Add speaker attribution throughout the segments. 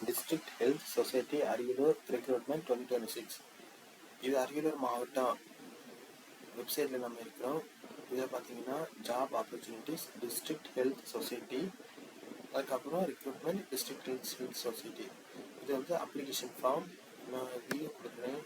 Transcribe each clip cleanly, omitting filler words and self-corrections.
Speaker 1: District health society Ariyalur recruitment 2026. இது அரியலூர் மாவட்டம் வெப்சைட்டில் நம்ம இருக்கிறோம். இதில் பார்த்தீங்கன்னா job opportunities district health society, அதுக்கப்புறம் ரெக்ரூட்மெண்ட் டிஸ்ட்ரிக்ட் ஹெல்த் சொசைட்டி. இது வந்து அப்ளிகேஷன் ஃபார்ம். நான் வீடியோ கொடுக்குறேன்.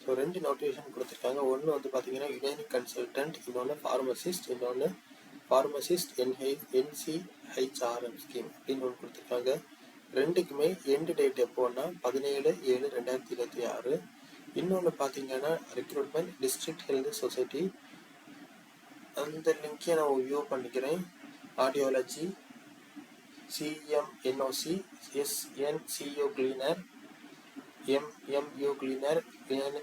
Speaker 1: ஸோ 2 நோட்டிஃபிகேஷன் கொடுத்துருக்காங்க. ஒன்று வந்து பார்த்தீங்கன்னா யுனானி கன்சல்டன்ட், இன்னொன்று ஃபார்மசிஸ்ட், இன்னொன்று ஃபார்மசிஸ்ட் NCHRM ஸ்கீம் அப்படின்னு ஒன்று கொடுத்துருக்காங்க. ரெண்டுக்குமே எண்டு டேட் எப்போன்னா 17/7/2026. இன்னொன்று பார்த்தீங்கன்னா ரெக்ரூட்மெண்ட் டிஸ்ட்ரிக்ட் ஹெல்த் சொசைட்டி. அந்த லிங்க்கை நான் வியூ பண்ணிக்கிறேன். Audiology, CMNOC, SNCO cleaner, MMU cleaner,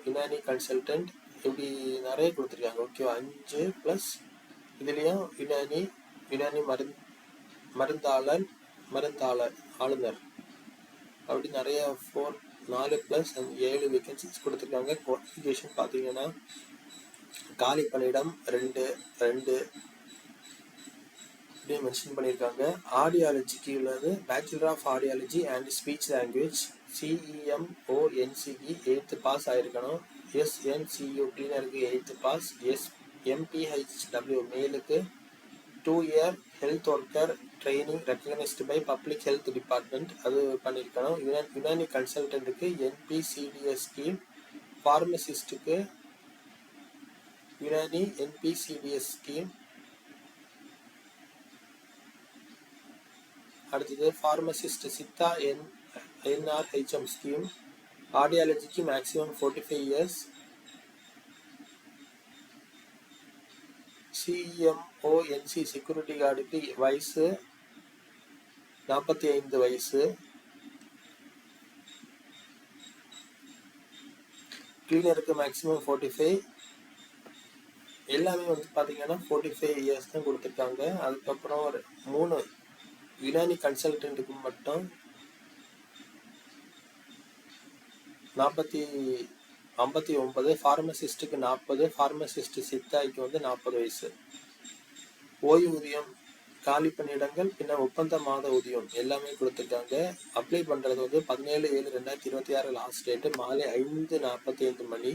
Speaker 1: Unani consultant, இப்படி நிறைய கொடுத்துருக்காங்க. ஓகேவா? 5 ப்ளஸ் இதுலேயும் யுனானி மருந்தாளர் ஆளுநர் அப்படி நிறைய 4 ப்ளஸ் 7 வேகன்சிஸ் கொடுத்துருக்காங்க. குவாலிஃபிகேஷன் பார்த்தீங்கன்னா காலி பணியிடம் 2 இப்படி மென்ஷன் பண்ணியிருக்காங்க. ஆடியாலஜிக்கு உள்ளது bachelor of audiology and speech language, CEMONCE 8th pass ஆயிருக்கணும். SNCU கிளீனருக்கு 8th பாஸ். MPHW மேலுக்கு 2 year health worker training recognised by public health department, அது பண்ணியிருக்கணும். யுனானி கன்சல்டன்ட்டுக்கு NPCDS ஸ்கீம், ஃபார்மசிஸ்ட்டுக்கு யுனானி NPCDS ஸ்கீம். அடுத்தது ஃபார்மசிஸ்ட் சித்தா NRHM ஸ்கீம். ஆடியாலஜிக்கு மேக்ஸிமம் 45 years. CMONC செக்யூரிட்டி கார்டுக்கு வயசு 45 வயசு. கிளீனருக்கு மேக்ஸிமம் 45. எல்லாமே வந்து பார்த்தீங்கன்னா 45 years தான் கொடுத்துருக்காங்க. அதுக்கப்புறம் ஒரு 3 யுனானி கன்சல்டன்ட்டுக்கு மட்டும் 59, ஃபார்மசிஸ்ட்டுக்கு 40, ஃபார்மசிஸ்ட் சித்தாய்க்கு வந்து 40 வயசு. ஓய்வூதியம், காலி பணியிடங்கள், பின்ன ஒப்பந்த மாத ஊதியம் எல்லாமே கொடுத்துருக்காங்க. அப்ளை பண்ணுறது வந்து 17/7/2026 லாஸ்ட் டேட்டு மாலை 5:45 மணி.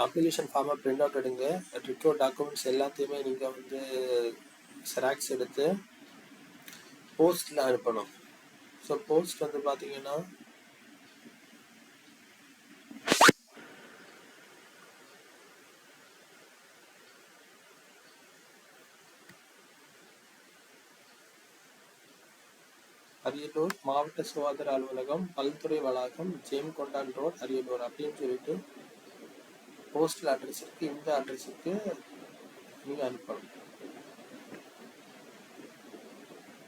Speaker 1: அப்ளிகேஷன் ஃபார்மை பிரிண்ட் அவுட் எடுங்க. ரிக்வயர்ட் டாக்குமெண்ட்ஸ் எல்லாத்தையுமே நீங்கள் வந்து ஜெராக்ஸ் எடுத்து போஸ்ட்டில் அனுப்பணும். ஸோ போஸ்ட் வந்து பார்த்தீங்கன்னா அரியலூர் மாவட்ட சுகாதார அலுவலகம், பல்துறை வளாகம், ஜேம்கொண்டான் ரோட், அரியலூர் அப்படின்னு சொல்லிட்டு போஸ்டல் அட்ரஸ் இருக்குது. இந்த அட்ரஸுக்கு நீங்கள் அனுப்பணும்.